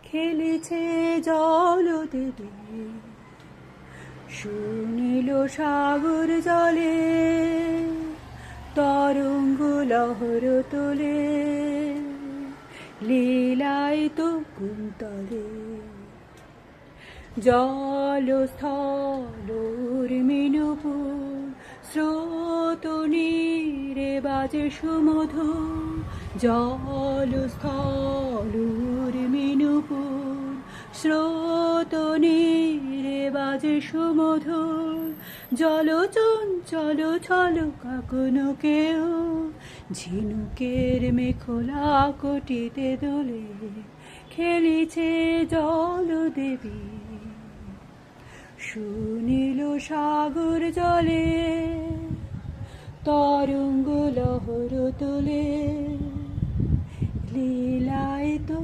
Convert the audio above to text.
খেলেছে জলদেবী, শুনিল সাগর জলে তরঙ্গ লহর তোলে, লীলায় তো কুন্তলে। জল স্থল মিনুপুর স্রোত নীরে বাজে সুমধুর, জল স্থল মিনুপুর স্রোত নীরে বাজে সুমধুর। জল চঞ্চল ছল কখনো কেউ ঝিনুকের মেখলা কটিতে দোলে, খেলিছে জলদেবী, শুনিল সাগর জলে তরঙ্গ লহর তোলে, লীলায় তো